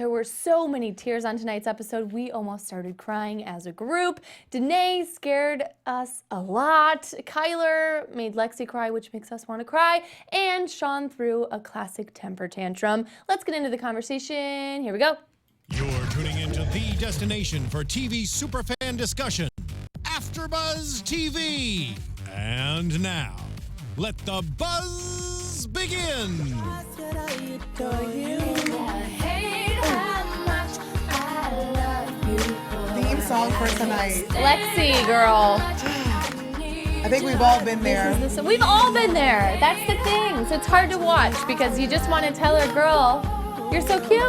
There were so many tears on tonight's episode, we almost started crying as a group. Danae scared us a lot. Kyler made Lexi cry, which makes us want to cry. And Sean threw a classic temper tantrum. Let's get into the conversation. Here we go. You're tuning into the destination for TV superfan discussion, AfterBuzz TV. And now, let the buzz begin. Theme song for tonight. Lexi, girl. I think we've all been there. We've all been there. That's the thing. So it's hard to watch because you just want to tell her, girl, you're so cute.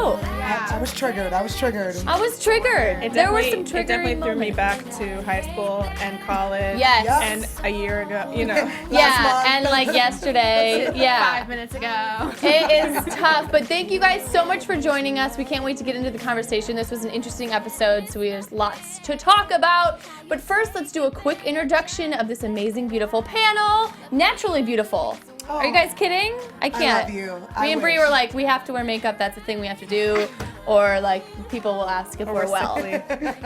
I was triggered. I was triggered. There were some triggering It definitely threw me moments. back to high school and college. Yes. And a year ago, you know. Yeah, and like yesterday. Yeah. 5 minutes ago. It is tough, but thank you guys so much for joining us. We can't wait to get into the conversation. This was an interesting episode, so there's lots to talk about. But first, let's do a quick introduction of this amazing, beautiful panel. Naturally beautiful. Are you guys kidding? I can't. I love you. Me and Bree were like, we have to wear makeup. That's a thing we have to do. Or like, people will ask if we're well.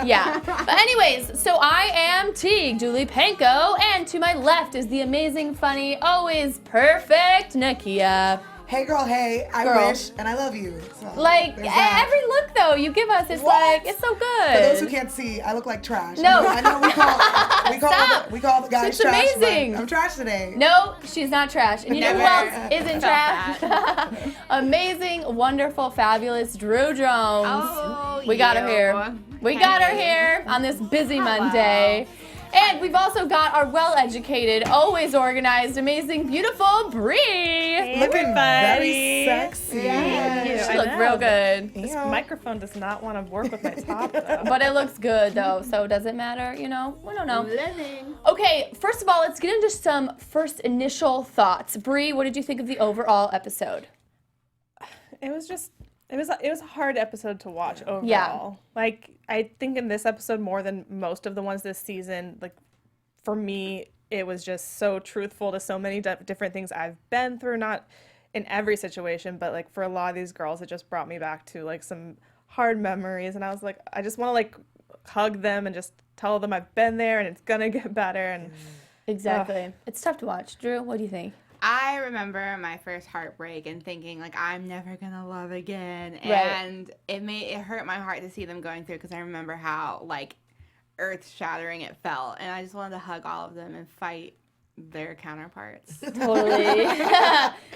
Yeah. But anyways, so I am Tiege Dooley Panko, and to my left is the amazing, funny, always perfect Nakia. Hey, girl, hey. I wish, and I love you. So, Like, there's that. every look though you give us is What? like, it's so good. For those who can't see, I look like trash. No. I know we call the guys It's trash. but amazing. I'm trash today. No, she's not trash. And you know who Never. else isn't trash? Amazing, wonderful, fabulous Drew Jones. Oh, we got her you. here. We got her here on this busy Monday. And we've also got our well-educated, always organized, amazing, beautiful Bree. Hey, Looking everybody. very sexy. Yes. She I looked know. real good. This Yeah. microphone does not want to work with my top, though. But it looks good though, so does it matter? You know, we don't know. Living. Okay, first of all, let's get into some first initial thoughts. Bree, what did you think of the overall episode? It was a hard episode to watch overall. Yeah. Like, I think in this episode more than most of the ones this season, like, for me, it was just so truthful to so many different things I've been through, not in every situation, but like for a lot of these girls, it just brought me back to like some hard memories. And I was like, I just want to like hug them and just tell them I've been there and it's gonna get better. And Exactly. It's tough to watch. Drew, what do you think? I remember my first heartbreak and thinking like I'm never gonna love again, Right. and it hurt my heart to see them going through because I remember how like earth-shattering it felt, and I just wanted to hug all of them and fight their counterparts. Totally.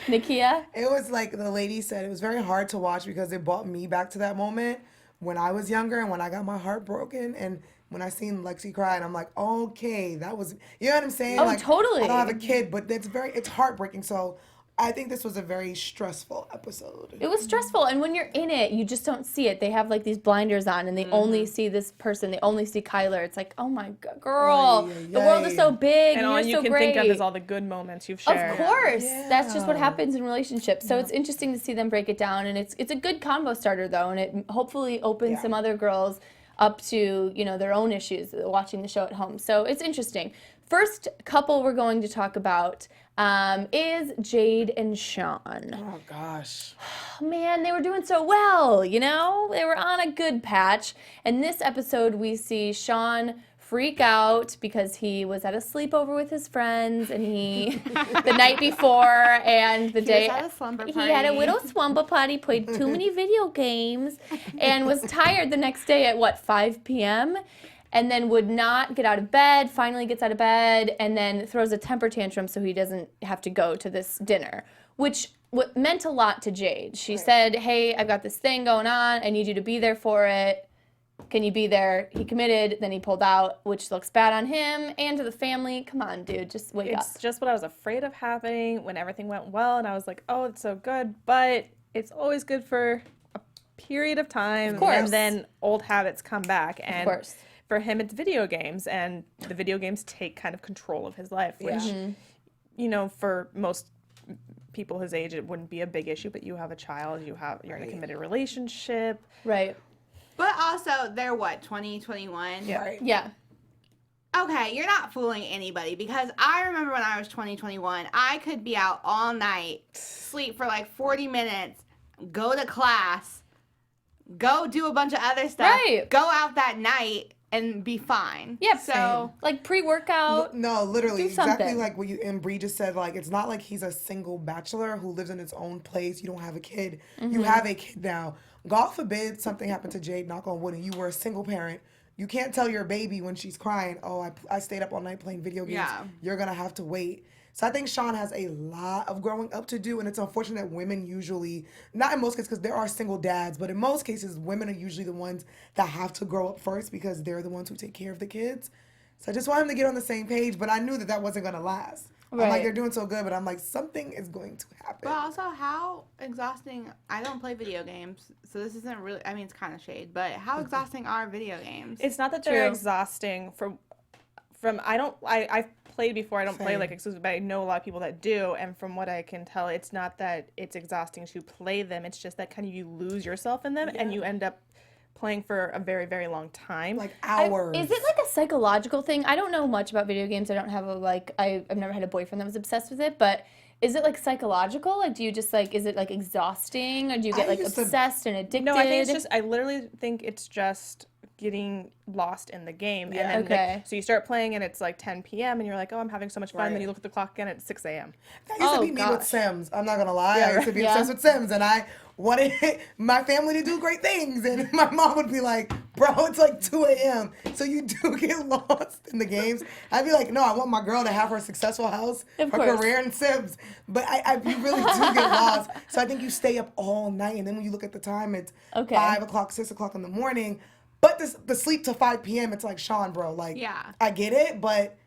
Nakia? It was like the lady said, it was very hard to watch because it brought me back to that moment when I was younger and when I got my heart broken and when I seen Lexi cry and I'm like, okay, that was, you know what I'm saying? Oh, like, totally. I don't have a kid, but it's heartbreaking. So I think this was a very stressful episode. It was stressful, and when you're in it, you just don't see it. They have like these blinders on, and they only see this person. They only see Kyler. It's like, oh my God, girl, Ay, ay, the world is so big, and and all you're you so can great. think of is all the good moments you've shared. Of course, Yeah. that's just what happens in relationships. So it's interesting to see them break it down, and it's a good combo starter though, and it hopefully opens some other girls up to their own issues watching the show at home. So it's interesting. First couple we're going to talk about is Jade and Sean. Oh gosh. Man, they were doing so well, They were on a good patch. And this episode we see Sean freak out because he was at a sleepover with his friends and he the night before and the day was at a slumber he had a party. little slumber party, played too many video games and was tired the next day at 5 p.m. and then would not get out of bed, finally gets out of bed and then throws a temper tantrum so he doesn't have to go to this dinner, which meant a lot to Jade. She said, hey, I've got this thing going on, I need you to be there for it. Can you be there? He committed, then he pulled out, which looks bad on him and to the family. Come on, dude, just wake up. It's just what I was afraid of happening when everything went well, and I was like, oh, it's so good, but it's always good for a period of time, Of course. and then old habits come back. And Of course. for him, it's video games, and the video games take kind of control of his life, which, for most people his age, it wouldn't be a big issue, but you have a child, you're in a committed relationship. Right. But also, they're 2021? Yeah. Right. Yeah. Okay, you're not fooling anybody because I remember when I was 2021, I could be out all night, sleep for like 40 minutes, go to class, go do a bunch of other stuff. Right. Go out that night and be fine. Yep. So like pre-workout. No, literally, do exactly something. like what you and Bree just said. Like, it's not like he's a single bachelor who lives in his own place. You don't have a kid. You have a kid now. God forbid something happened to Jade, knock on wood, and you were a single parent. You can't tell your baby when she's crying, oh, I stayed up all night playing video games. Yeah. You're going to have to wait. So I think Sean has a lot of growing up to do, and it's unfortunate that women usually, not in most cases because there are single dads, but in most cases, women are usually the ones that have to grow up first because they're the ones who take care of the kids. So I just want him to get on the same page, but I knew that wasn't going to last. I'm like, Right. you're doing so good, but I'm like, something is going to happen. But also, how exhausting. I don't play video games, so this isn't really. I mean, it's kind of shade, but how exhausting are video games? It's not that they're True. exhausting from I've played before. I don't play Same. like exclusive, but I know a lot of people that do, and from what I can tell, it's not that it's exhausting to play them. It's just that kind of you lose yourself in them and you end up playing for a very, very long time. Like hours. Is it like a psychological thing? I don't know much about video games. I don't have I've never had a boyfriend that was obsessed with it, but is it like psychological? Like, do you just like, is it like exhausting, or do you get I like used to- obsessed and addicted? No, I think it's just, I literally think it's just getting lost in the game. Yeah. And then, Okay. like, so you start playing and it's like 10 p.m. and you're like, oh, I'm having so much fun. Right. Then you look at the clock again, it's 6 a.m. That used to Oh, be me with gosh. Sims. I'm not gonna lie. Yeah, I used to be right. obsessed with Sims, and I wanted my family to do great things. And my mom would be like, "Bro, it's like 2 a.m." So you do get lost in the games. I'd be like, "No, I want my girl to have her successful house, Of her course. career in Sims." But you really do get lost. So I think you stay up all night, and then when you look at the time, it's Okay. 5 o'clock, 6 o'clock in the morning. But the sleep to 5 p.m. It's like, Sean, bro, like, Yeah. I get it, but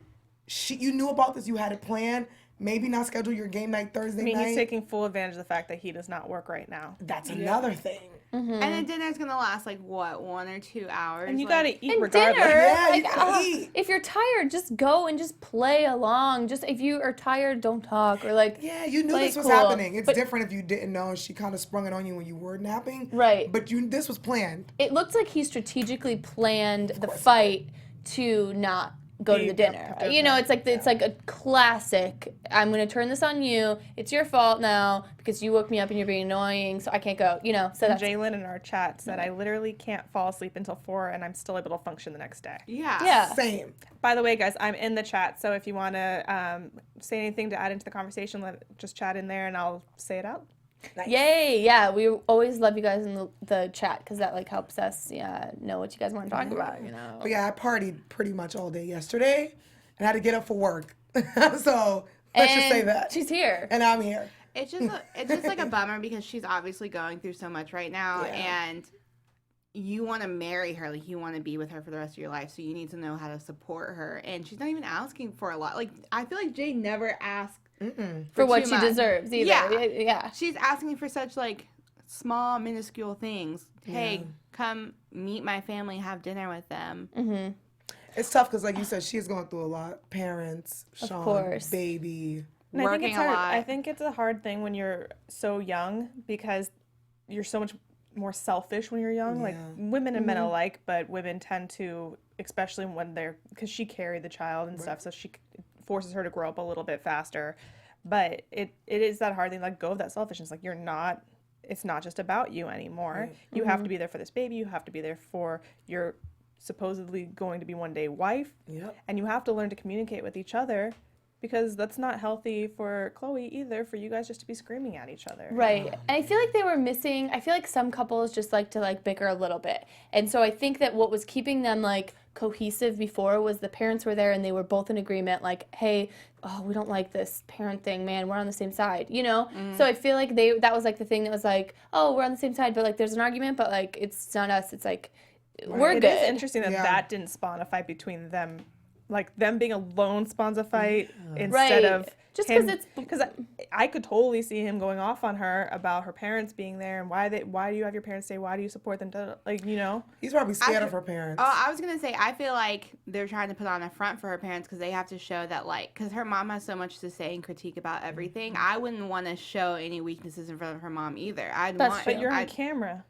you knew about this. You had it planned. Maybe not schedule your game night Thursday I mean, night. he's taking full advantage of the fact that he does not work right now. That's another thing. And then dinner's gonna last like what, 1 or 2 hours? And you like, gotta eat And regardless. dinner, Yeah, you gotta eat. if you're tired, just go and just play along. Just if you are tired, don't talk, or like Yeah, you knew play this was cool. happening. It's But different if you didn't know and she kind of sprung it on you when you were napping. Right. But this was planned. it looks like he strategically planned the fight to not go to Be the dinner. there. You know, it's like it's like a classic. I'm gonna turn this on you. It's your fault now because you woke me up and you're being annoying, so I can't go. You know, so And that's Jalen in our chat said, I literally can't fall asleep until 4 and I'm still able to function the next day. Yeah. yeah. Same. By the way, guys, I'm in the chat, so if you want to say anything to add into the conversation, just chat in there and I'll say it out. Yay! Yeah, we always love you guys in the chat because that like helps us know what you guys want to talk about. You know. But yeah, I partied pretty much all day yesterday and had to get up for work. So let's just say And that. she's here. And I'm here. It's just like a bummer because she's obviously going through so much right now, Yeah. and you want to marry her, like you want to be with her for the rest of your life, so you need to know how to support her. And she's not even asking for a lot. Like I feel like Jade never asked For what too she much. deserves either. Yeah. Yeah. She's asking for such like small, minuscule things. Hey, come meet my family, have dinner with them. It's tough because, like you said, she is going through a lot. Parents, Sean, course. baby. And I think Working it's a hard. lot. I think it's a hard thing when you're so young because you're so much more selfish when you're young. Like Yeah. women and men alike, but women tend to, especially when because she carried the child and stuff, so she forces her to grow up a little bit faster. But it is that hard thing, like go of that selfishness. Like it's not just about you anymore. You have to be there for this baby. You have to be there for your supposedly going to be one day wife. Yep. And you have to learn to communicate with each other because that's not healthy for Chloe either, for you guys just to be screaming at each other. Right. And I feel like they were missing, I feel like some couples just like to like bicker a little bit. And so I think that what was keeping them like cohesive before was the parents were there and they were both in agreement like, hey, oh, we don't like this parent thing, man, we're on the same side, you know? So I feel like that was like the thing that was like, oh, we're on the same side, but like there's an argument, but like it's not us, it's like, we're It good. is interesting that Yeah. that didn't spawn a fight between them. Like them being alone spawns a fight instead Right. of Just him- 'cause it's- because I could totally see him going off on her about her parents being there and why do you have your parents stay? Why do you support them? Like, you know, He's probably scared I- of her parents. Oh, I was gonna say, I feel like they're trying to put on a front for her parents because they have to show that, like, because her mom has so much to say and critique about everything. I wouldn't want to show any weaknesses in front of her mom either. but you're on camera.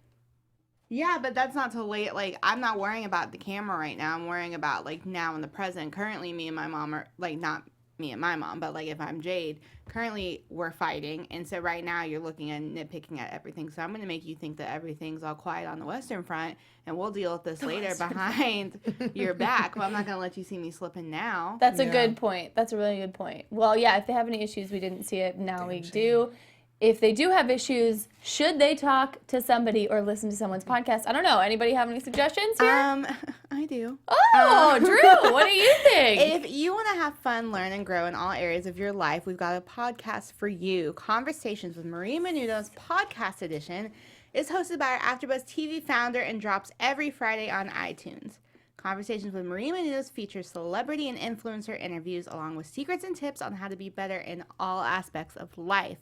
Yeah, but that's not till late. Like, I'm not worrying about the camera right now. I'm worrying about, like, now in the present. Currently, me and my mom are, like, not me and my mom, but like if I'm Jade, currently we're fighting, and so right now you're looking and nitpicking at everything. So I'm going to make you think that everything's all quiet on the Western Front, and we'll deal with this later behind your back. Well, I'm not going to let you see me slipping now. That's a good point. That's a really good point. Well, yeah, if they have any issues, we didn't see it. Now we do. If they do have issues, should they talk to somebody or listen to someone's podcast? I don't know. Anybody have any suggestions here? I do. Oh, Drew, what do you think? If you want to have fun, learn, and grow in all areas of your life, we've got a podcast for you. Conversations with Maria Menounos Podcast Edition is hosted by our AfterBuzz TV founder and drops every Friday on iTunes. Conversations with Maria Menounos features celebrity and influencer interviews along with secrets and tips on how to be better in all aspects of life.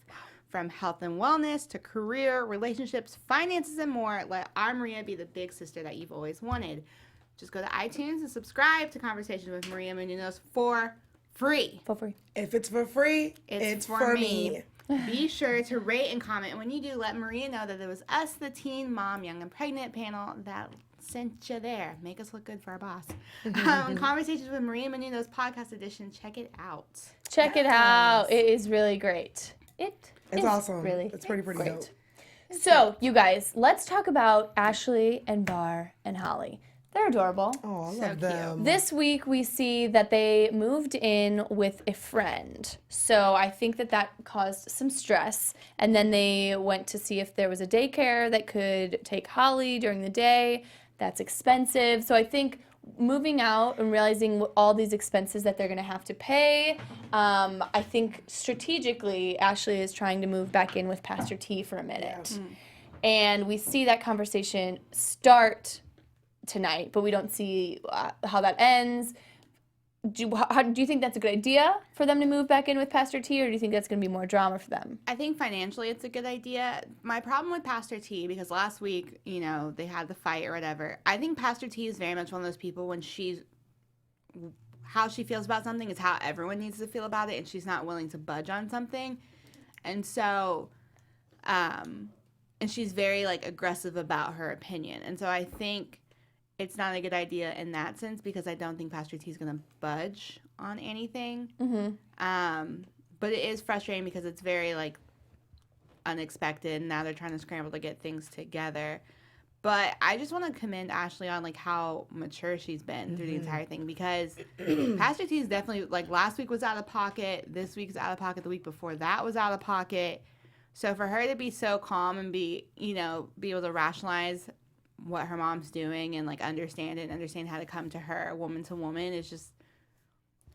From health and wellness to career, relationships, finances, and more, let our Maria be the big sister that you've always wanted. Just go to iTunes and subscribe to Conversations with Maria Menounos for free. For free. If it's for free, it's for me. Be sure to rate and comment. When you do, let Maria know that it was us, the Teen Mom, Young and Pregnant panel, that sent you there. Make us look good for our boss. Conversations with Maria Menounos Podcast Edition. Check it out. Check it out. It is really great. It's awesome. Really it's pretty great. dope. So, you guys, let's talk about Ashley and Bar and Holly. They're adorable. Oh, I So love them. This week we see that they moved in with a friend. So I think that caused some stress. And then they went to see if there was a daycare that could take Holly during the day. That's expensive. So I think moving out and realizing all these expenses that they're going to have to pay, I think strategically Ashley is trying to move back in with Pastor T for a minute. And we see that conversation start tonight, but we don't see how that ends. Do you think that's a good idea for them to move back in with Pastor T, or do you think that's going to be more drama for them? I think financially it's a good idea. My problem with Pastor T, because last week, they had the fight or whatever, I think Pastor T is very much one of those people when how she feels about something is how everyone needs to feel about it, and she's not willing to budge on something. And so, and she's very, aggressive about her opinion. And so I think it's not a good idea in that sense because I don't think Pastor T is going to budge on anything. But it is frustrating because it's very, unexpected. Now they're trying to scramble to get things together. But I just want to commend Ashley on, how mature she's been through the entire thing because Pastor T is definitely, last week was out of pocket. This week is out of pocket. The week before that was out of pocket. So for her to be so calm and be able to rationalize what her mom's doing and understand how to come to her woman to woman is just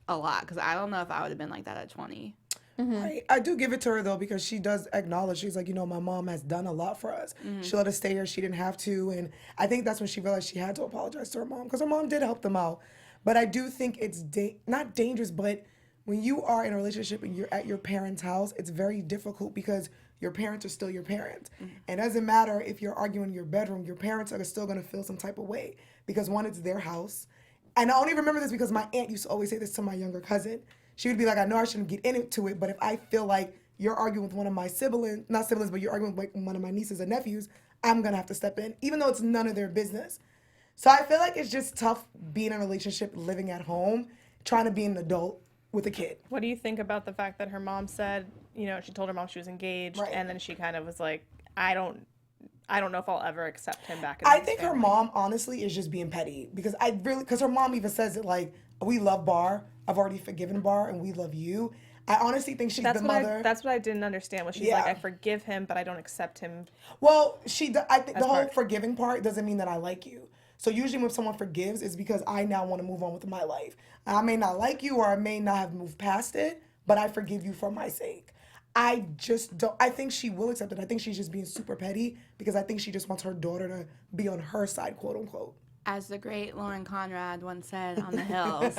a lot because I don't know if I would have been like that at 20. I do give it to her though because she does acknowledge, she's like, my mom has done a lot for us. She let us stay here, she didn't have to, and I think that's when she realized she had to apologize to her mom because her mom did help them out. But I do think it's not dangerous, but when you are in a relationship and you're at your parents' house, it's very difficult because your parents are still your parents. It doesn't matter if you're arguing in your bedroom, your parents are still going to feel some type of way because one, it's their house. And I only remember this because my aunt used to always say this to my younger cousin. She would be like, I know I shouldn't get into it, but if I feel like you're arguing with one of my siblings, not siblings, but you're arguing with one of my nieces and nephews, I'm going to have to step in, even though it's none of their business. So I feel like it's just tough being in a relationship, living at home, trying to be an adult with a kid. What do you think about the fact that her mom said, she told her mom she was engaged, and then she kind of was like, I don't know if I'll ever accept him back. I think her mom, honestly, is just being petty because because her mom even says it we love Bar. I've already forgiven Bar, and we love you. I honestly think she's the mother. That's what I didn't understand. Was she's like, I forgive him, but I don't accept him. Well, I think the whole forgiving part doesn't mean that I like you. So usually when someone forgives, it's because I now want to move on with my life. I may not like you or I may not have moved past it, but I forgive you for my sake. I just don't. I think she will accept it. I think she's just being super petty because I think she just wants her daughter to be on her side, quote unquote. As the great Lauren Conrad once said on The Hills,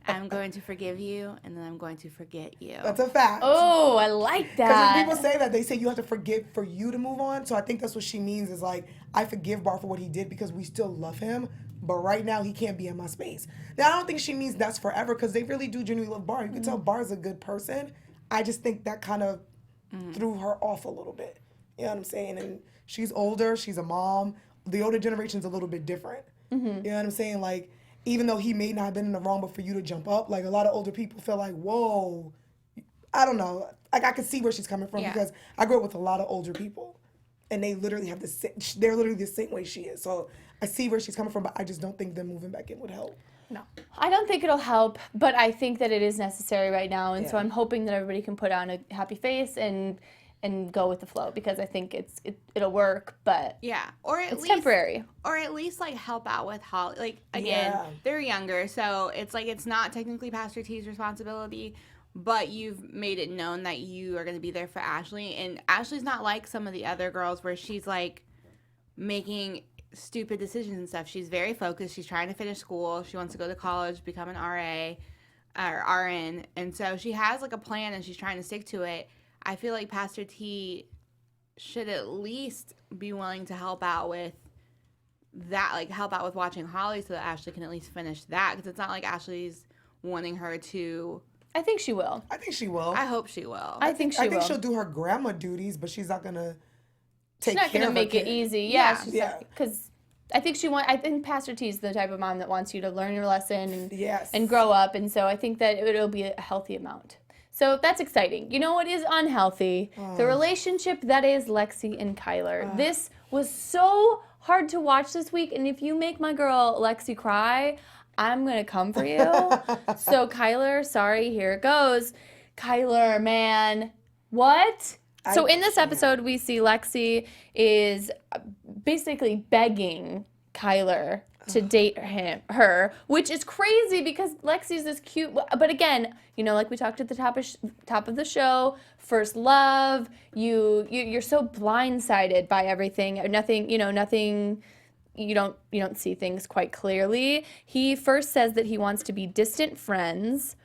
I'm going to forgive you and then I'm going to forget you. That's a fact. Oh, I like that. Because when people say that, they say you have to forgive for you to move on. So I think that's what she means is I forgive Bar for what he did because we still love him. But right now, he can't be in my space. Now, I don't think she means that's forever because they really do genuinely love Bar. You can tell Bar's a good person. I just think that kind of threw her off a little bit. You know what I'm saying? And she's older. She's a mom. The older generation's a little bit different. You know what I'm saying? even though he may not have been in the wrong, but for you to jump up, like a lot of older people feel like, whoa, I don't know. Like I can see where she's coming from because I grew up with a lot of older people, and they literally have they're literally the same way she is. So I see where she's coming from, but I just don't think them moving back in would help. No. I don't think it'll help, but I think that it is necessary right now, and so I'm hoping that everybody can put on a happy face and go with the flow, because I think it'll work, but or at it's least temporary. Or at least like help out with Holly. Like again, they're younger, so it's like it's not technically Pastor T's responsibility, but you've made it known that you are going to be there for Ashley, and Ashley's not like some of the other girls where she's like making stupid decisions and stuff. She's very focused. She's trying to finish school. She wants to go to college, become an RA or RN, and so she has like a plan and she's trying to stick to it. I feel like Pastor T should at least be willing to help out with that, like help out with watching Holly so that Ashley can at least finish that, because it's not like Ashley's wanting her to. I think she will. I think she will. I hope she will. I think she will. she'll do her grandma duties, but she's not gonna take She's not care going to of make her it kid. easy. Yeah. Because I think I think Pastor T is the type of mom that wants you to learn your lesson Yes. and grow up, and so I think that it'll be a healthy amount. So that's exciting. You know what is unhealthy? The relationship that is Lexi and Kyler. This was so hard to watch this week, and if you make my girl Lexi cry, I'm going to come for you. So Kyler, sorry, here it goes. Kyler, man, what? So in this episode, we see Lexi is basically begging Kyler to date her, which is crazy because Lexi's this cute. But again, you know, like we talked at the top of the show, first love. You're so blindsided by everything. Nothing. You don't see things quite clearly. He first says that he wants to be distant friends.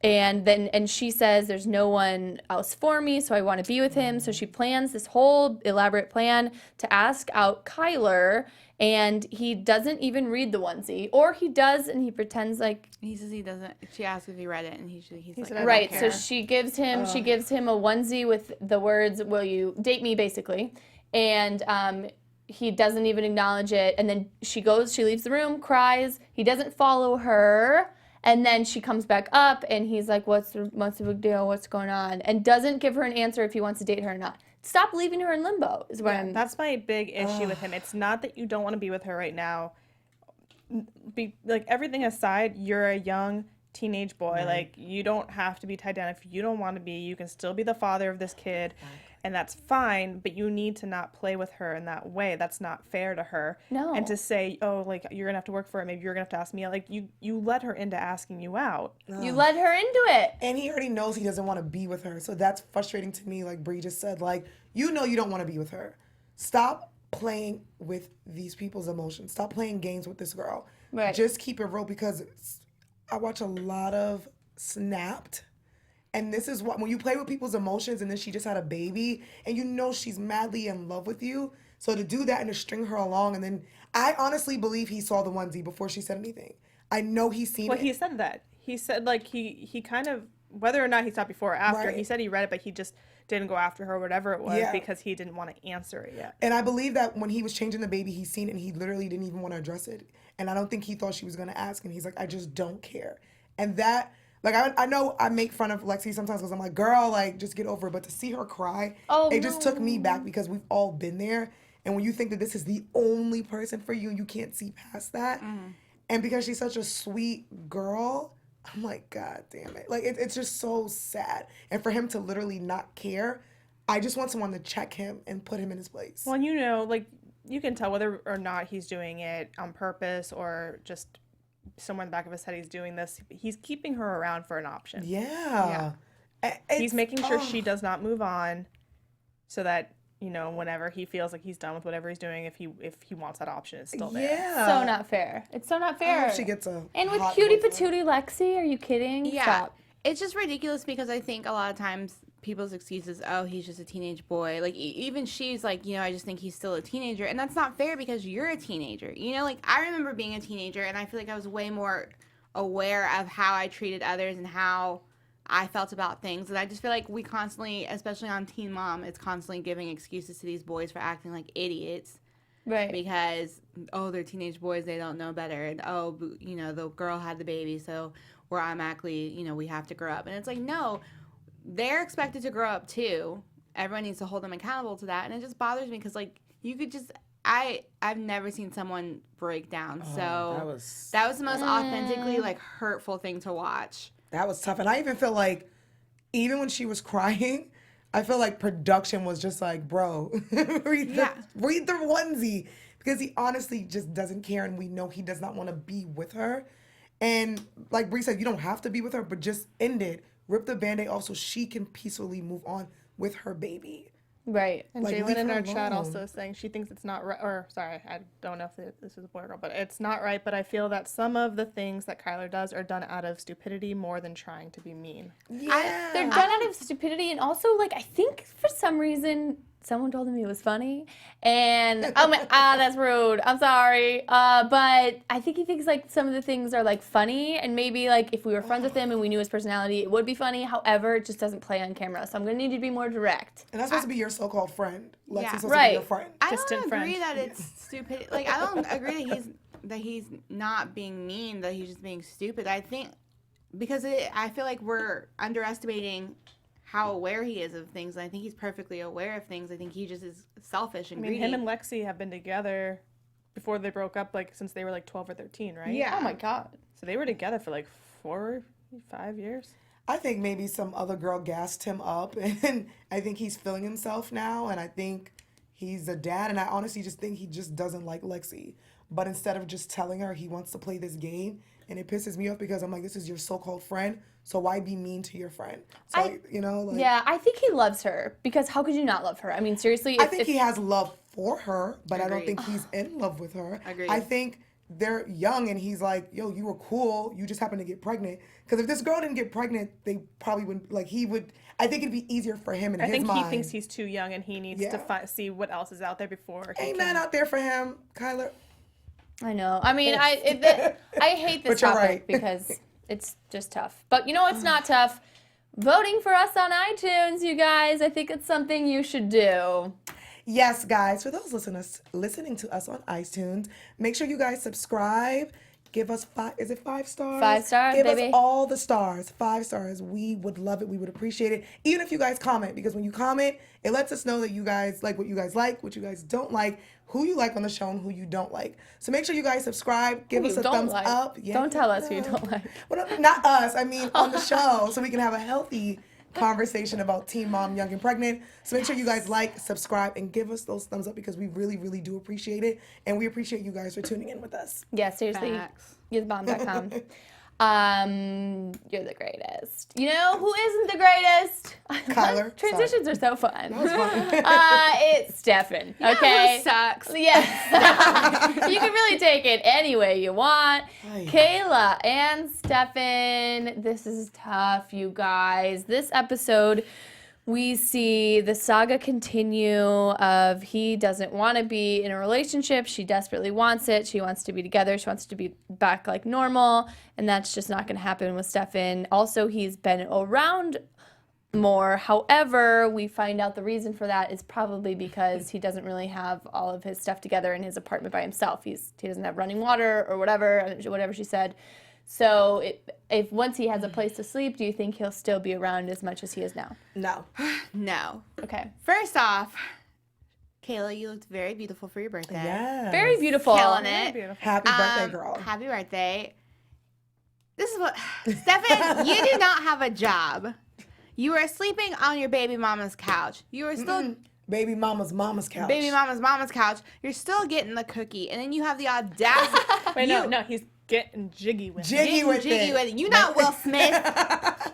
And she says there's no one else for me, so I want to be with him. So she plans this whole elaborate plan to ask out Kyler, and he doesn't even read the onesie, or he does, and he pretends like He says he doesn't. She asks if he read it, and he's like, said, I don't right. care. So she gives him a onesie with the words "Will you date me?" basically, and he doesn't even acknowledge it. And then she leaves the room, cries. He doesn't follow her. And then she comes back up, and he's like, what's the big deal? What's going on? And doesn't give her an answer if he wants to date her or not. Stop leaving her in limbo is what I'm... That's my big issue with him. It's not that you don't want to be with her right now. Everything aside, you're a young teenage boy. Right. Like, you don't have to be tied down. If you don't want to be, you can still be the father of this kid. Right. And that's fine, but you need to not play with her in that way. That's not fair to her. No. And to say, oh, like, you're going to have to work for it. Maybe you're going to have to ask me out. Like, you let her into asking you out. You let her into it. And he already knows he doesn't want to be with her. So that's frustrating to me, like Bree just said. Like, you know you don't want to be with her. Stop playing with these people's emotions. Stop playing games with this girl. Right. Just keep it real, because I watch a lot of Snapped. And this is what, when you play with people's emotions, and then she just had a baby, and you know she's madly in love with you. So to do that and to string her along, and then I honestly believe he saw the onesie before she said anything. I know he's seen it. Well, he said that. He said, like, he kind of, whether or not he saw it before or after, Right. he said he read it, but he just didn't go after her or whatever it was because he didn't want to answer it yet. And I believe that when he was changing the baby, he's seen it, and he literally didn't even want to address it. And I don't think he thought she was going to ask, and he's like, I just don't care. And that... Like, I know I make fun of Lexi sometimes because I'm like, girl, like, just get over it. But to see her cry, it just took me back, because we've all been there. And when you think that this is the only person for you, you can't see past that. And because she's such a sweet girl, I'm like, God damn it. Like, it's just so sad. And for him to literally not care, I just want someone to check him and put him in his place. Well, you know, like, you can tell whether or not he's doing it on purpose or just... somewhere in the back of his head he's doing this. He's keeping her around for an option. Yeah. He's making sure she does not move on, so that, you know, whenever he feels like he's done with whatever he's doing, if he wants that option, it's still there. Yeah. So not fair. It's so not fair. I hope she gets a and with hot cutie boyfriend. patootie Lexi, are you kidding? Yeah. Stop. It's just ridiculous, because I think a lot of times people's excuses, oh, he's just a teenage boy. Like, even she's like, you know, I just think he's still a teenager. And that's not fair, because you're a teenager. You know, like, I remember being a teenager, and I feel like I was way more aware of how I treated others and how I felt about things. And I just feel like we constantly, especially on Teen Mom, it's constantly giving excuses to these boys for acting like idiots. Right. Because, oh, they're teenage boys, they don't know better. And, oh, you know, the girl had the baby, so we're automatically, you know, we have to grow up. And it's like, no, they're expected to grow up too. Everyone needs to hold them accountable to that. And it just bothers me because, like, you could just, I've never seen someone break down. So that was the most authentically, like, hurtful thing to watch. That was tough. And I even feel like, even when she was crying, I feel like production was just like, bro, read the onesie. Because he honestly just doesn't care, and we know he does not want to be with her. And like Bree said, you don't have to be with her, but just end it. Rip the Band-Aid off so she can peacefully move on with her baby. Right. And Like, Jalen leave in her our chat alone. also is saying she thinks it's not right, or sorry, I don't know if this is a boy or girl, but it's not right, but I feel that some of the things that Kyler does are done out of stupidity more than trying to be mean. Yeah. They're done out of stupidity, and also, like, I think for some reason someone told him he was funny, and that's rude. I'm sorry, but I think he thinks like some of the things are like funny, and maybe like if we were friends with him and we knew his personality, it would be funny. However, it just doesn't play on camera, so I'm gonna need you to be more direct. And that's supposed to be your so-called friend. Lexi's Yeah. supposed to Right. be your friend. I Distant don't agree friend. that it's stupid. Like, I don't agree that he's not being mean, that he's just being stupid. I think because I feel like we're underestimating how aware he is of things. And I think he's perfectly aware of things. I think he just is selfish and I mean, greedy. him and Lexi have been together before they broke up, like since they were like 12 or 13, right? Yeah. Oh my god. So they were together for like 4, 5 years. I think maybe some other girl gassed him up, and I think he's feeling himself now, and I think he's a dad, and I honestly just think he just doesn't like Lexi. But instead of just telling her he wants to play this game, and it pisses me off because I'm like, this is your so-called friend, so why be mean to your friend? So, you know, like, Yeah, I think he loves her, because how could you not love her? I mean, seriously. I think he has love for her, but I don't Agreed. think he's in love with her. Agreed. I think they're young, and he's like, yo, you were cool, you just happened to get pregnant. Because if this girl didn't get pregnant, they probably wouldn't, like, he would, I think it'd be easier for him in I his think mind. he thinks he's too young and he needs to see what else is out there before he Ain't can. that out there for him, Kyler? I know. I mean, I hate this But you're topic right. because it's just tough. But you know what's not tough? Voting for us on iTunes, you guys. I think it's something you should do. Yes, guys, for those listening to us on iTunes, make sure you guys subscribe. Give us 5 stars? 5 stars, Give baby. us all the stars. 5 stars. We would love it. We would appreciate it. Even if you guys comment, because when you comment, it lets us know that you guys like, what you guys don't like, who you like on the show, and who you don't like. So make sure you guys subscribe. Give Who us you a don't thumbs like. up. Yeah, Don't tell us who you don't like. Well, not us. I mean, on the show, so we can have a healthy conversation about Teen Mom, Young and Pregnant. So make sure you guys like, subscribe, and give us those thumbs up, because we really, really do appreciate it. And we appreciate you guys for tuning in with us. Yeah, seriously. Facts. Youthbomb.com. You're the greatest. You know who isn't the greatest? Kyler. Transitions are so fun. That was fun. It's Stefan. Okay. Who sucks? Yes. You can really take it any way you want. Ay. Kayla and Stefan, this is tough, you guys. This episode, we see the saga continue of he doesn't want to be in a relationship. She desperately wants it. She wants to be together. She wants to be back like normal. And that's just not going to happen with Stefan. Also, he's been around more. However, we find out the reason for that is probably because he doesn't really have all of his stuff together in his apartment by himself. He doesn't have running water or whatever she said. So if once he has a place to sleep, do you think he'll still be around as much as he is now? No. No. Okay. First off, Kayla, you looked very beautiful for your birthday. Yeah. Very beautiful. Killing it. Beautiful. Happy birthday, girl. Happy birthday. This is what, Stefan, you do not have a job. You are sleeping on your baby mama's couch. You are still Baby mama's couch. baby mama's couch. You're still getting the cookie, and then you have the audacity. Wait, no, he's getting jiggy with it. Jiggy with it. You not Will Smith,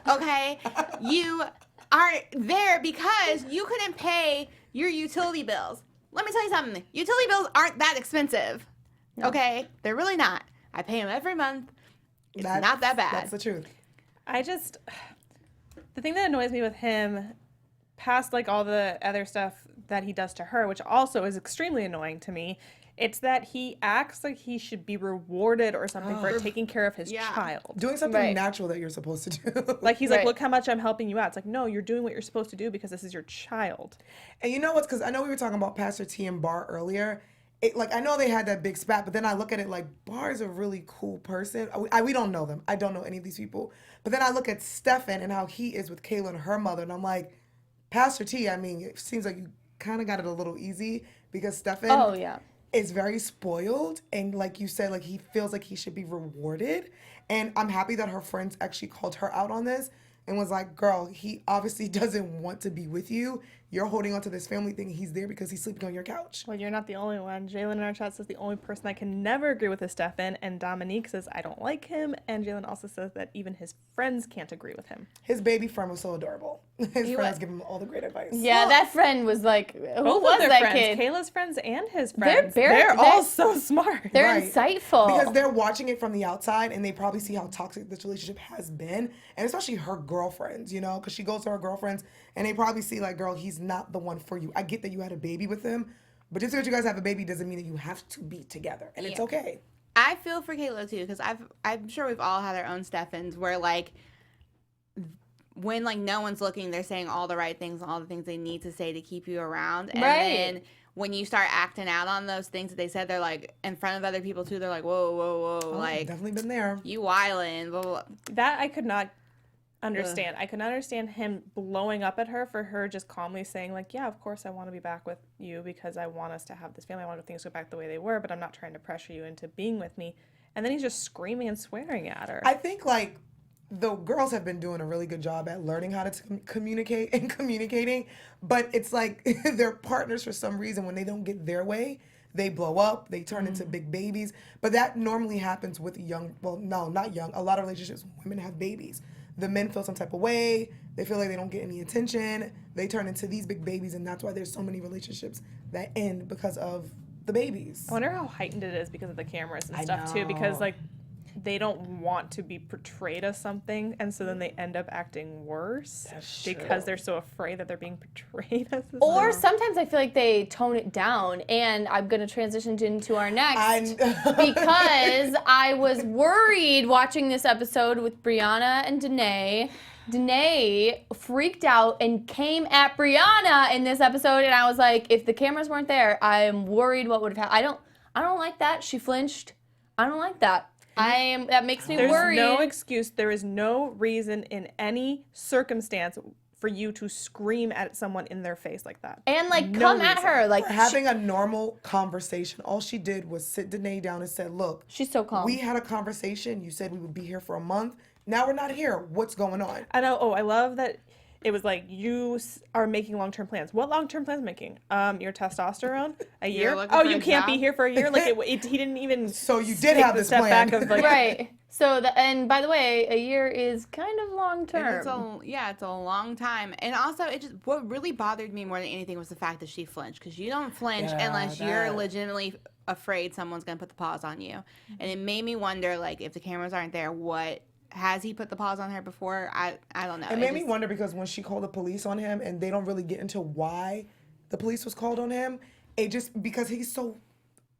okay? You are there because you couldn't pay your utility bills. Let me tell you something. Utility bills aren't that expensive, okay? They're really not. I pay them every month. It's not that bad. That's the truth. The thing that annoys me with him, past like all the other stuff that he does to her, which also is extremely annoying to me, it's that he acts like he should be rewarded or something for taking care of his child. Doing something Right. natural that you're supposed to do. Like he's Right. like, look how much I'm helping you out. It's like, no, you're doing what you're supposed to do because this is your child. And you know what's, because I know we were talking about Pastor T and Bar earlier, I know they had that big spat, but then I look at it like Bar's a really cool person. We don't know them. I don't know any of these people. But then I look at Stefan and how he is with Kayla and her mother, and I'm like, Pastor T, I mean, it seems like you kind of got it a little easy because Stefan is very spoiled, and like you said, like he feels like he should be rewarded. And I'm happy that her friends actually called her out on this and was like, girl, he obviously doesn't want to be with you. You're holding on to this family thing. He's there because he's sleeping on your couch. Well, you're not the only one. Jalen in our chat says the only person I can never agree with is Stefan, and Dominique says I don't like him, and Jalen also says that even his friends can't agree with him. His baby friend was so adorable. His friends give him all the great advice. Yeah, that friend was like, who Both was of their that friends, kid? Kayla's friends and his friends. They're all so smart. They're Right. insightful. Because they're watching it from the outside and they probably see how toxic this relationship has been. And especially her girlfriends, you know, because she goes to her girlfriends and they probably see like, girl, he's not the one for you. I get that you had a baby with him, but just because you guys have a baby doesn't mean that you have to be together. And it's okay. I feel for Kayla too, because I'm sure we've all had our own Stefans where like when like no one's looking, they're saying all the right things, all the things they need to say to keep you around. And then when you start acting out on those things that they said, they're like in front of other people too. They're like, whoa, whoa, whoa, like definitely been there. You wildin', blah, blah, blah. That I could not understand. I could not understand him blowing up at her for her just calmly saying like, yeah, of course I want to be back with you because I want us to have this family. I want things to go back the way they were, but I'm not trying to pressure you into being with me. And then he's just screaming and swearing at her. I think like the girls have been doing a really good job at learning how to communicate and communicating, but it's like their partners for some reason when they don't get their way, they blow up, they turn into big babies. But that normally happens with young, well, no, not young. A lot of relationships, women have babies. The men feel some type of way. They feel like they don't get any attention. They turn into these big babies, and that's why there's so many relationships that end because of the babies. I wonder how heightened it is because of the cameras and stuff too, because like they don't want to be portrayed as something, and so then they end up acting worse because they're so afraid that they're being portrayed as this. Or sometimes I feel like they tone it down, and I'm going to transition into our next because I was worried watching this episode with Briana and Danae. Danae freaked out and came at Briana in this episode, and I was like, if the cameras weren't there, I'm worried what would have happened. I don't like that. She flinched. I don't like that. That makes me worried. There's no excuse. There is no reason in any circumstance for you to scream at someone in their face like that. And like come at her like having a normal conversation. All she did was sit Danae down and said, look, she's so calm. We had a conversation. You said we would be here for a month. Now we're not here. What's going on? I know. Oh, I love that. It was like, you are making long-term plans. What long-term plans making? Your testosterone? A year? Oh, you can't be here for a year? Like, he didn't even. So you did have this plan. Back of like, right. So, and by the way, a year is kind of long-term. It's a long time. And also, what really bothered me more than anything was the fact that she flinched. Because you don't flinch unless you're legitimately afraid someone's going to put the paws on you. And it made me wonder, like, if the cameras aren't there, has he put the paws on her before? I don't know. It made me wonder because when she called the police on him and they don't really get into why the police was called on him, because he's so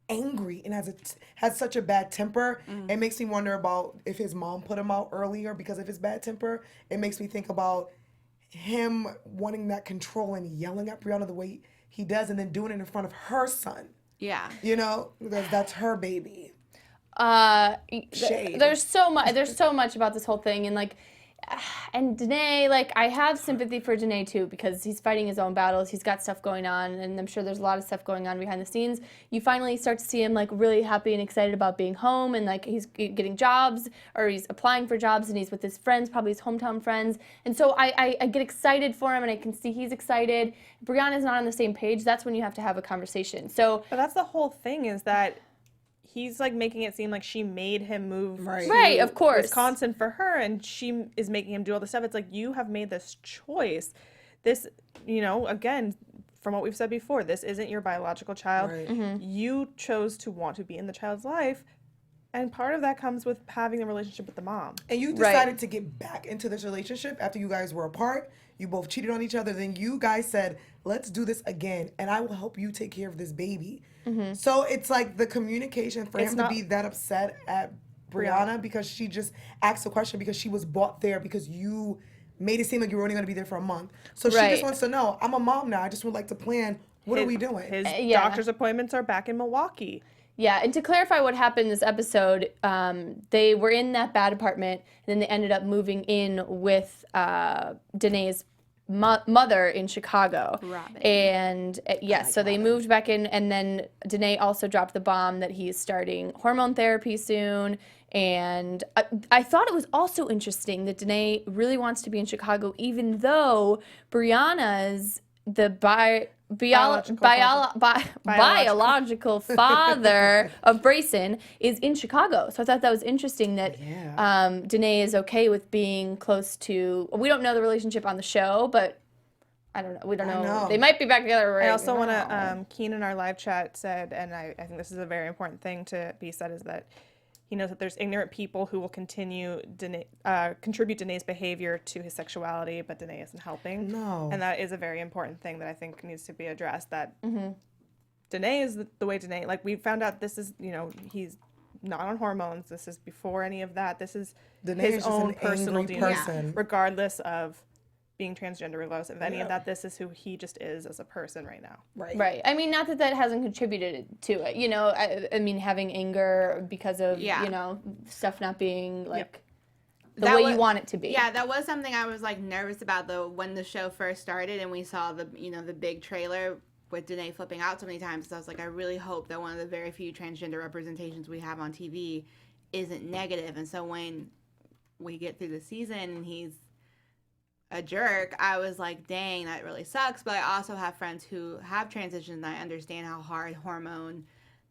angry and has such a bad temper, it makes me wonder about if his mom put him out earlier because of his bad temper. It makes me think about him wanting that control and yelling at Briana the way he does and then doing it in front of her son. Yeah. You know, because that's her baby. There's so much about this whole thing, and like, and Danae, like, I have sympathy for Danae too because he's fighting his own battles. He's got stuff going on, and I'm sure there's a lot of stuff going on behind the scenes. You finally start to see him like really happy and excited about being home, and like he's getting jobs or he's applying for jobs, and he's with his friends, probably his hometown friends. And so I get excited for him, and I can see he's excited. Brianna's not on the same page. That's when you have to have a conversation. So, but that's the whole thing, is that he's like making it seem like she made him move right, of course, Wisconsin for her, and she is making him do all this stuff. It's like, you have made this choice. This, again, from what we've said before, this isn't your biological child. Right. You chose to want to be in the child's life, and part of that comes with having a relationship with the mom. And you decided to get back into this relationship after you guys were apart. You both cheated on each other. Then you guys said, let's do this again, and I will help you take care of this baby. So it's like the communication for him to be that upset at Briana because she just asked the question because she was bought there because you made it seem like you were only going to be there for a month. So she just wants to know, I'm a mom now. I just would like to plan What are we doing? His yeah. doctor's appointments are back in Milwaukee. Yeah, and to clarify what happened in this episode, they were in that bad apartment, and then they ended up moving in with Danae's mother in Chicago. Robin. And yes, so they moved back in, and then Danae also dropped the bomb that he's starting hormone therapy soon. And I thought it was also interesting that Danae really wants to be in Chicago, even though Brianna's biological father of Brayson is in Chicago. So I thought that was interesting that Danae is okay with being close to. We don't know the relationship on the show, but I don't know. We don't know. They might be back together right now. I also want to. Keen in our live chat said, and I think this is a very important thing to be said, is that he knows that there's ignorant people who will contribute Danae's behavior to his sexuality, but Danae isn't helping. No. And that is a very important thing that I think needs to be addressed, that Danae is the way Danae, like we found out this is, he's not on hormones. This is before any of that. This is Danae his is just own an personal angry demon, person. regardless of being transgender, regardless of any of that. This is who he just is as a person right now. Right. I mean, not that hasn't contributed to it. I mean, having anger because of, stuff not being like the way you want it to be. Yeah, that was something I was like nervous about though when the show first started and we saw the the big trailer with Danae flipping out so many times. So I was like, I really hope that one of the very few transgender representations we have on TV isn't negative. And so when we get through the season and he's a jerk, I was like, dang, that really sucks. But I also have friends who have transitioned and I understand how hard hormone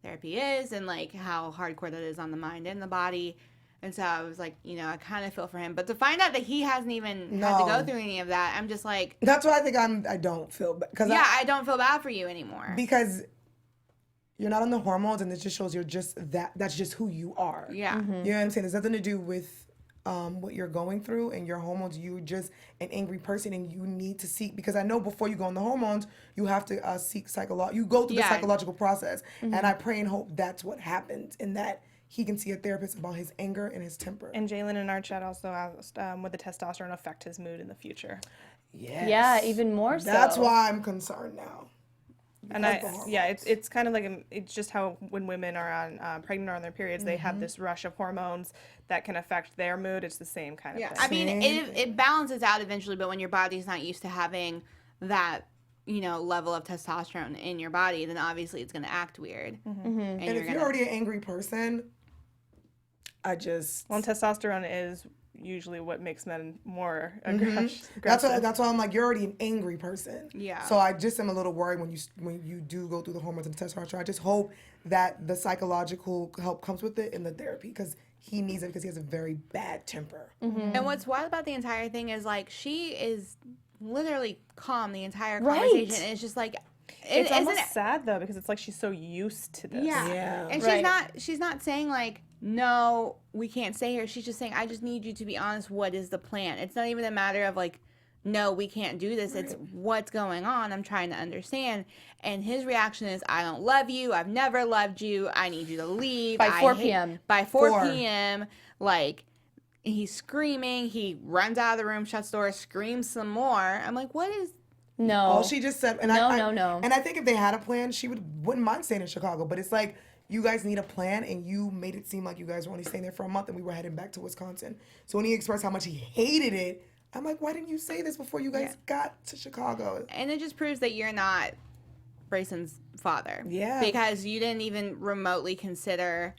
therapy is and like how hardcore that is on the mind and the body. And so I was like, I kind of feel for him. But to find out that he hasn't even had to go through any of that, I'm just like... That's why I think I don't feel bad. I don't feel bad for you anymore. Because you're not on the hormones and it just shows you're just that's just who you are. Yeah. You know what I'm saying? There's nothing to do with what you're going through and your hormones. You're just an angry person and you need to seek, because I know before you go on the hormones, you have to seek you go through the psychological process. And I pray and hope that's what happens and that he can see a therapist about his anger and his temper. And Jalen in our chat also asked, would the testosterone affect his mood in the future? Yes. Yeah, even more so. That's why I'm concerned now. And it's kind of like it's just how when women are on pregnant or on their periods, they have this rush of hormones that can affect their mood. It's the same kind of thing. I mean, it balances out eventually, but when your body's not used to having that, level of testosterone in your body, then obviously it's going to act weird. And if you're already an angry person, and testosterone is usually what makes men more aggressive. That's why I'm like, you're already an angry person. Yeah. So I just am a little worried when you do go through the hormones and testosterone. I just hope that the psychological help comes with it in the therapy, because he needs it, because he has a very bad temper. And what's wild about the entire thing is like she is literally calm the entire conversation. And it's just like it's almost sad though, because it's like she's so used to this. Yeah. And she's not saying like, no, we can't stay here. She's just saying, I just need you to be honest. What is the plan? It's not even a matter of like, no, we can't do this. It's what's going on. I'm trying to understand. And his reaction is, I don't love you. I've never loved you. I need you to leave. By 4 p.m. By 4 p.m. Like, he's screaming. He runs out of the room, shuts the door, screams some more. I'm like, what is... No. All she just said... No. And I think if they had a plan, she wouldn't mind staying in Chicago. But it's like... You guys need a plan, and you made it seem like you guys were only staying there for a month and we were heading back to Wisconsin. So when he expressed how much he hated it, I'm like, why didn't you say this before you guys got to Chicago? And it just proves that you're not Brayson's father. Yeah. Because you didn't even remotely consider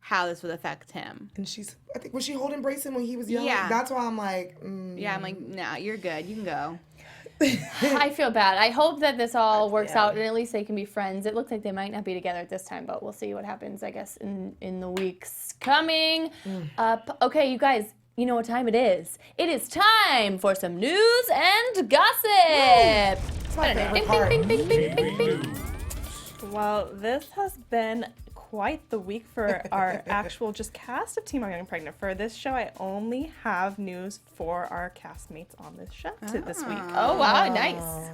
how this would affect him. And I think, was she holding Brayson when he was young? Yeah. That's why I'm like, Yeah, I'm like, no, you're good. You can go. I feel bad. I hope that this all works out and at least they can be friends. It looks like they might not be together at this time, but we'll see what happens, I guess, in the weeks coming up. Okay, you guys, you know what time it is. It is time for some news and gossip. It's my favorite part. Bing, bing, bing, bing, bing, bing. Well, this has been quite the week for our actual just cast of Team I'm Getting Pregnant. For this show, I only have news for our castmates on this show this week. Oh, wow, nice.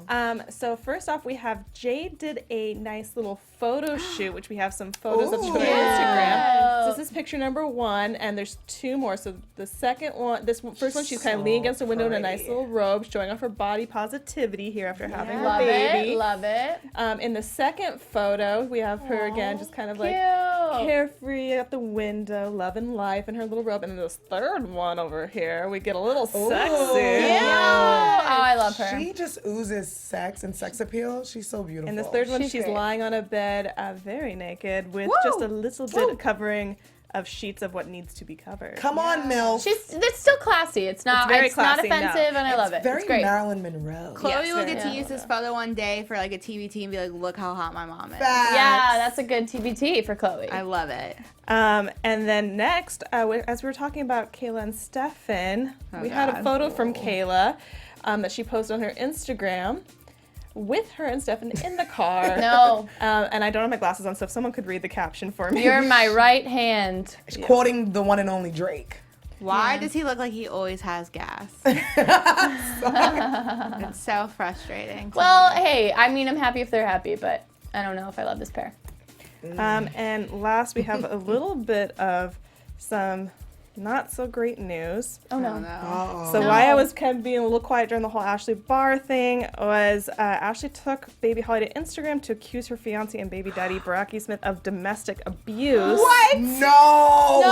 So first off, we have Jade did a nice little photo shoot, which we have some photos of to our Instagram. So this is picture number 1, and there's 2 more. So the second one, first one, she's kind of leaning against the window in a nice little robe, showing off her body positivity here after having her baby. Love it. In the second photo, we have her again, just kind of like carefree at the window, loving life in her little robe. And then this third one over here, we get a little sexy. Oh, I love her. She just oozes sex and sex appeal. She's so beautiful. And the third one, she's great. lying on a bed, very naked, with just a little bit of covering of sheets of what needs to be covered. Come on, Milf. It's still classy. It's not very it's not classy, no. offensive, and I love it. Very It's great. Marilyn Monroe. Chloe will very get to use this photo one day for like a TBT and be like, look how hot my mom is. Yeah, that's a good TBT for Chloe. I love it. And then next, as we were talking about Kayla and Stefan, we had a photo from Kayla that she posted on her Instagram with her and Stefan in the car. No. And I don't have my glasses on, so if someone could read the caption for me. You're my right hand. She's quoting the one and only Drake. Why does he look like he always has gas? It's so frustrating. Well, hey, I mean, I'm happy if they're happy, but I don't know if I love this pair. And last, we have a little bit of some not so great news. Oh, no. So why I was kind of being a little quiet during the whole Ashley Barr thing was Ashley took Baby Holly to Instagram to accuse her fiance and baby daddy Baraki Smith of domestic abuse. What? No.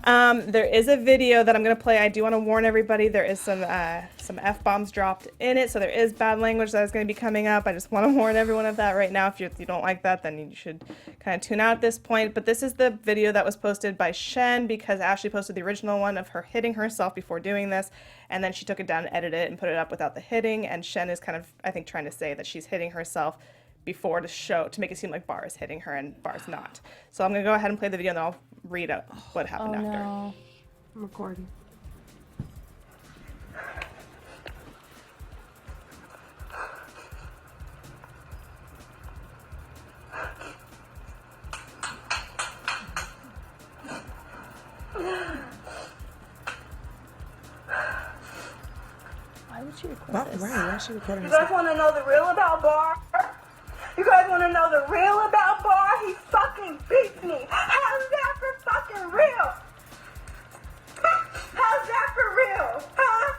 No. There is a video that I'm gonna play. I do want to warn everybody. There is some F-bombs dropped in it, so there is bad language that is going to be coming up. I just want to warn everyone of that right now. If you don't like that, then you should kind of tune out at this point. But this is the video that was posted by Shen, because Ashley posted the original one of her hitting herself before doing this, and then she took it down and edited it and put it up without the hitting. And Shen is kind of, I think, trying to say that she's hitting herself before to make it seem like Barr is hitting her and Barr's not. So I'm going to go ahead and play the video, and then I'll read out what happened after. No. I'm recording. Why would she record Right, this? why is she recording You this? guys want to know the real about Barr? You guys want to know the real about Barr? He fucking beats me. How's that for fucking real? How's that for real? Huh?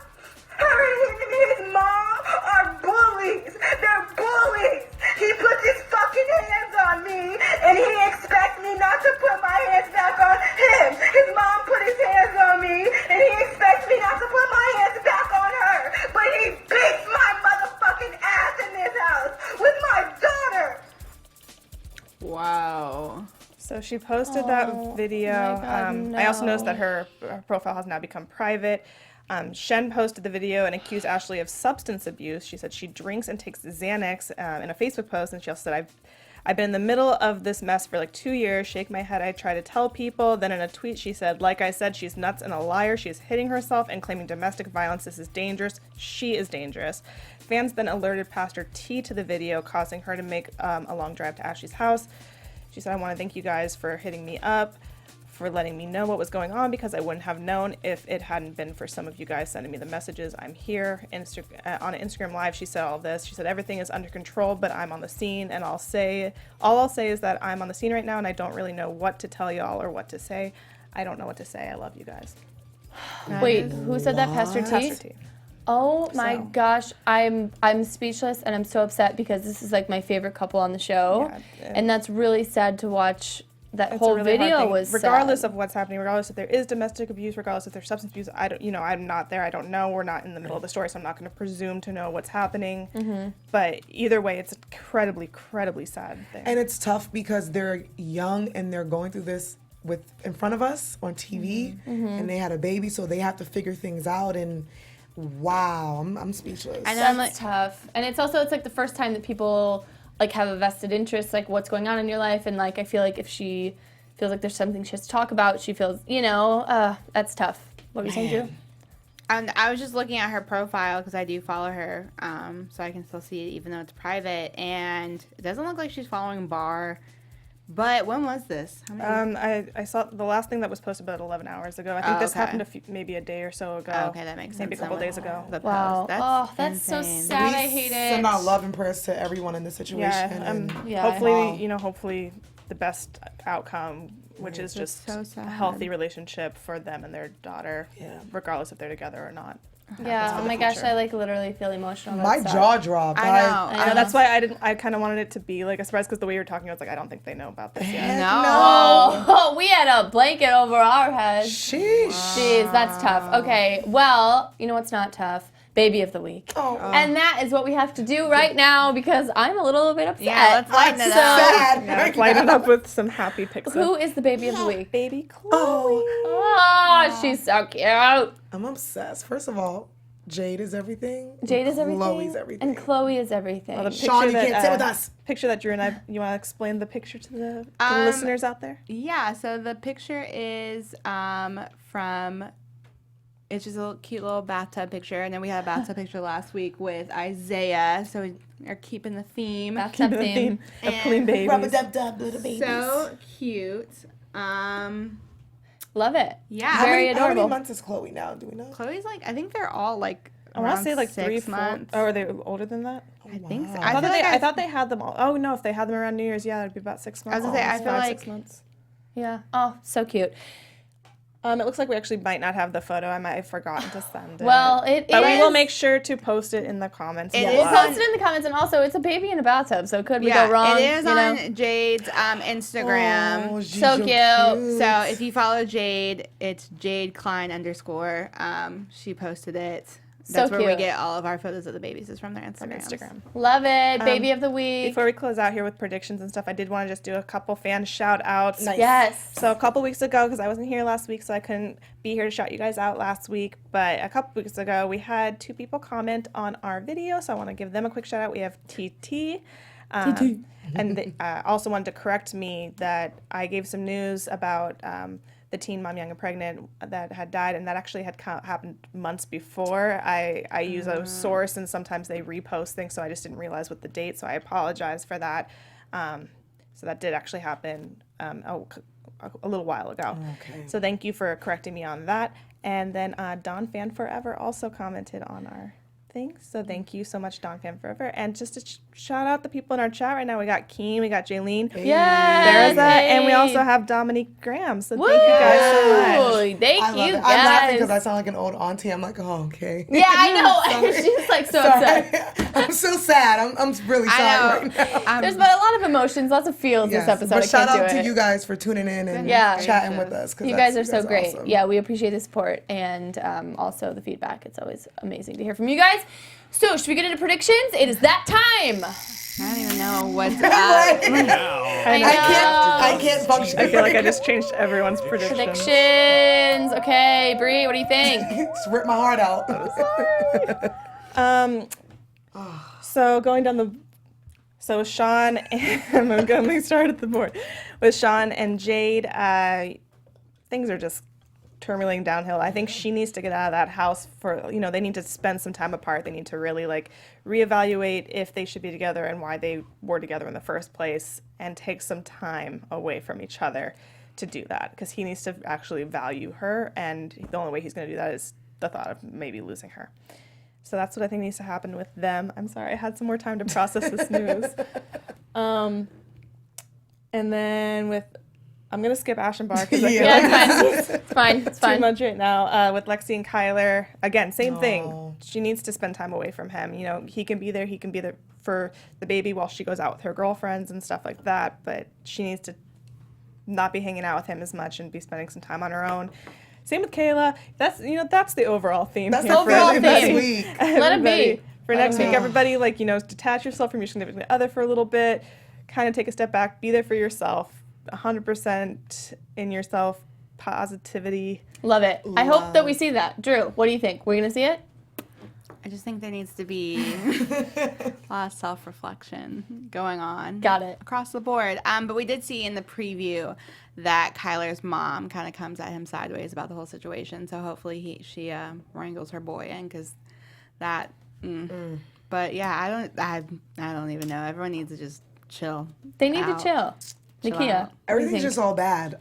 Her and his mom are bullies. They're bullies. He puts his fucking hands on me, and he expects me not to put my hands back on him. His mom put his hands on me, and he expects me not to put my hands back on her. But he beats my motherfucking ass in this house with my daughter. Wow. So she posted that video. God, I also noticed no. that her profile has now become private. Shen posted the video and accused Ashley of substance abuse. She said she drinks and takes Xanax in a Facebook post, and she also said, I've been in the middle of this mess for like 2 years. Shake my head. I try to tell people. Then in a tweet, she said, like I said, she's nuts and a liar. She is hitting herself and claiming domestic violence. This is dangerous. She is dangerous. Fans then alerted Pastor T to the video, causing her to make a long drive to Ashley's house. She said, I want to thank you guys for hitting me up, for letting me know what was going on, because I wouldn't have known if it hadn't been for some of you guys sending me the messages. I'm here. On Instagram Live, she said all this. She said, everything is under control, but I'm on the scene, and all I'll say is that I'm on the scene right now, and I don't really know what to tell y'all or what to say. I don't know what to say. I love you guys. Wait, who said that? Pastor T? Pastor T. Oh my gosh, I'm speechless, and I'm so upset because this is like my favorite couple on the show, Yeah, and that's really sad to watch. That It's whole a really hard video thing. was regardless sad. of what's happening, regardless if there is domestic abuse, regardless if there's substance abuse. I'm not there. I don't know. We're not in the middle of the story, so I'm not going to presume to know what's happening. Mm-hmm. But either way, it's an incredibly sad thing. And it's tough because they're young and they're going through this in front of us on TV, and they had a baby, so they have to figure things out. And wow, I'm speechless. I know. That's tough, and it's like the first time that people like have a vested interest, like what's going on in your life, and like I feel like if she feels like there's something she has to talk about, she feels, that's tough. What were you saying, Drew? And I was just looking at her profile because I do follow her, so I can still see it even though it's private. And it doesn't look like she's following Barr. But when was this? How many I saw the last thing that was posted about 11 hours ago. I think this happened maybe a day or so ago. Oh, okay, that makes sense. Maybe a couple days ago. The Wow. post. That's so insane. sad. I hate it. Send out love and prayers to everyone in this situation. Yeah, and Yeah. hopefully, Wow. hopefully the best outcome which is just so sad. a healthy relationship for them and their daughter, Yeah. regardless if they're together or not. Yeah. Oh my gosh, I like literally feel emotional. My That's sad. jaw dropped. I know. I know, that's why I kind of wanted it to be like a surprise, because the way you were talking, I was like, I don't think they know about this yet. No. Oh, we had a blanket over our heads. Sheesh. Jeez, that's tough. Okay, well, you know what's not tough? Baby of the week. Oh. And that is what we have to do right now because I'm a little bit upset. Yeah, let's lighten it up. Sad. Yeah, right light it now. up with some happy pics. Who is the baby of the week? Baby Chloe. Oh, she's so cute. I'm obsessed. First of all, Jade is everything. Jade is everything. Chloe's everything. And Chloe is everything. Well, the Sean, you picture can't sit with us. Picture that Drew and I, you want to explain the picture to the listeners out there? Yeah, so the picture is from, it's just a cute little bathtub picture. And then we had a bathtub picture last week with Isaiah. So we are keeping the theme. Bathtub theme. Of clean babies. Rub-a-dub-dub, little babies. So cute. Love it. Yeah. Very How adorable. many months is Chloe now? Do we know? Chloe's like, I think they're all like, I want to around say like 6 3, 4. months. Oh, are they older than that? I think so. wow. I feel like I thought they had them all. Oh no, if they had them around New Year's, yeah, it'd be about 6 months. I was gonna say, I Almost feel 5, like- 6 months. Yeah. Oh, so cute. It looks like we actually might not have the photo. I might have forgotten to send it. Well, it but we will is- make sure to post it in the comments. It below. is We'll on- post it in the comments, and also it's a baby in a bathtub, so could we yeah, go wrong? it is you know? on Jade's Instagram. Oh, she's So cute. So if you follow Jade, it's Jade Klein _. She posted it. That's So where we cute. get all of our photos of the babies is from their From Instagrams. Instagram. Love it. Baby of the week. Before we close out here with predictions and stuff, I did want to just do a couple fan shout outs. Nice. Yes. So a couple weeks ago, because I wasn't here last week, so I couldn't be here to shout you guys out last week. But a couple weeks ago, we had 2 people comment on our video, so I want to give them a quick shout out. We have TT. And they also wanted to correct me that I gave some news about the teen mom, young and pregnant, that had died, and that actually had happened months before. I use a source, and sometimes they repost things, so I just didn't realize what the date, so I apologize for that. So that did actually happen a little while ago. Okay. So thank you for correcting me on that. And then Don Fan Forever also commented on our thing. So thank you so much, Don Fan Forever. And just to shout out the people in our chat right now. We got Keen, we got Jaylene, Yes. There's and we also have Dominique Graham. So thank you guys so much. Woo! Thank I love you it. I'm laughing because I guys. sound like an old auntie. I'm like, oh, okay. Yeah, I know. She's like so upset. Sorry. I'm so sad. I'm really I sorry know. right now. There's been a lot of emotions, lots of feels Yes. this episode. But I shout can't out do to it. you guys for tuning in and Yeah. chatting with us. 'cause You guys are that's so great. awesome. Yeah, we appreciate the support and also the feedback. It's always amazing to hear from you guys. So, should we get into predictions? It is that time. I don't even know what's up. I can't function. I feel like I just changed everyone's predictions. Predictions. Okay, Bree, what do you think? Just rip my heart out. So going down so Sean and I'm going to start at the board with Sean and Jade. Things are just turbulating downhill. I think she needs to get out of that house for, they need to spend some time apart. They need to really reevaluate if they should be together and why they were together in the first place, and take some time away from each other to do that, because he needs to actually value her, and the only way he's going to do that is the thought of maybe losing her. So that's what I think needs to happen with them. I'm sorry, I had some more time to process this news. And then I'm going to skip Ash and Bar because I feel like It's fine. It's too fine. much right now. With Lexi and Kyler, again, same Oh. thing. She needs to spend time away from him. He can be there. He can be there for the baby while she goes out with her girlfriends and stuff like that. But she needs to not be hanging out with him as much and be spending some time on her own. Same with Kayla. That's the overall theme. That's here the for overall everybody. theme. week. Let it be. For next week, know. everybody, detach yourself from your significant other for a little bit. Kind of take a step back. Be there for yourself. 100% in yourself. Positivity. Love it. I hope that we see that. Drew, what do you think? We're going to see it? I just think there needs to be a lot of self-reflection going on. Got it. Across the board. But we did see in the preview that Kyler's mom kind of comes at him sideways about the whole situation. So hopefully she wrangles her boy in, because that. But yeah, I don't even know. Everyone needs to just chill. They need out. to chill. Chill Nakia, out. what do you Everything's think? just all bad.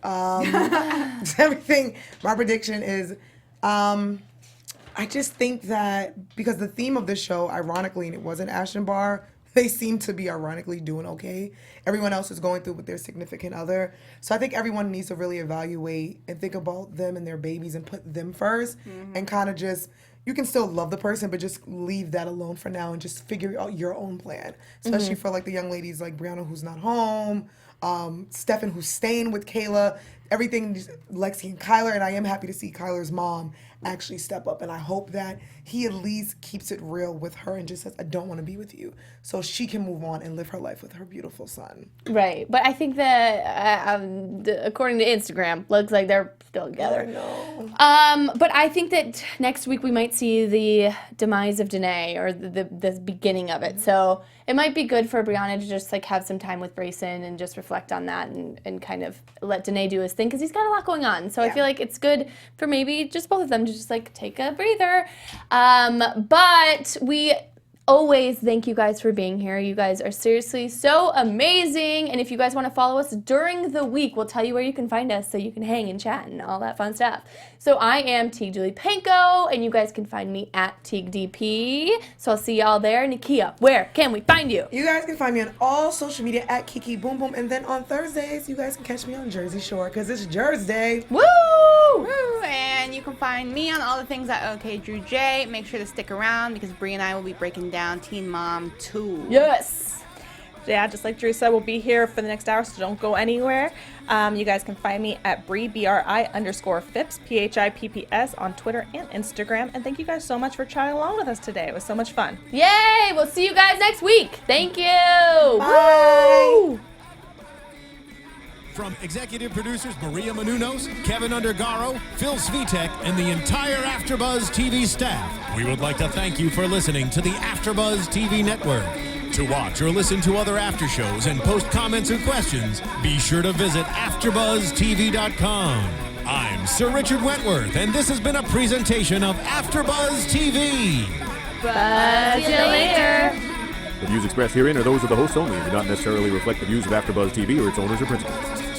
Everything. My prediction is, I just think that because the theme of the show, ironically, and it wasn't Ashton Barr, they seem to be ironically doing okay. Everyone else is going through with their significant other. So I think everyone needs to really evaluate and think about them and their babies and put them first and kind of just, you can still love the person, but just leave that alone for now and just figure out your own plan. Especially for like the young ladies like Briana who's not home, Stefan who's staying with Kayla, everything, Lexi and Kyler, and I am happy to see Kyler's mom actually step up, and I hope that he at least keeps it real with her and just says, I don't want to be with you, so she can move on and live her life with her beautiful son. Right, but I think that according to Instagram, looks like they're still together. But I think that next week we might see the demise of Danae, or the beginning of it. So it might be good for Briana to just like have some time with Brayson and just reflect on that and kind of let Danae do his thing, because he's got a lot going on. So I feel like it's good for maybe just both of them to just like take a breather. But we always thank you guys for being here. You guys are seriously so amazing. And if you guys want to follow us during the week, we'll tell you where you can find us so you can hang and chat and all that fun stuff. So I am Tiege Dooley Panko, and you guys can find me at TiegDP. So I'll see y'all there. Nakia, where can we find you? You guys can find me on all social media at Kiki Boom Boom, and then on Thursdays, you guys can catch me on Jersey Shore because it's Jersey Day. Woo! Woo! And you can find me on all the things at OK Drew J. Make sure to stick around because Bri and I will be breaking down Teen Mom 2. Yes. Yeah, just like Drew said, we'll be here for the next hour, so don't go anywhere. You guys can find me at Bri_Phipps, PHIPPS, on Twitter and Instagram. And thank you guys so much for chatting along with us today. It was so much fun. Yay! We'll see you guys next week. Thank you. Bye. Woo! From executive producers Maria Menounos, Keven Undergaro, Phil Svitek, and the entire AfterBuzz TV staff, we would like to thank you for listening to the AfterBuzz TV network. To watch or listen to other after shows and post comments or questions, be sure to visit AfterBuzzTV.com. I'm Sir Richard Wentworth, and this has been a presentation of AfterBuzz TV. Buzz you later. The views expressed herein are those of the hosts only and do not necessarily reflect the views of AfterBuzz TV or its owners or principals.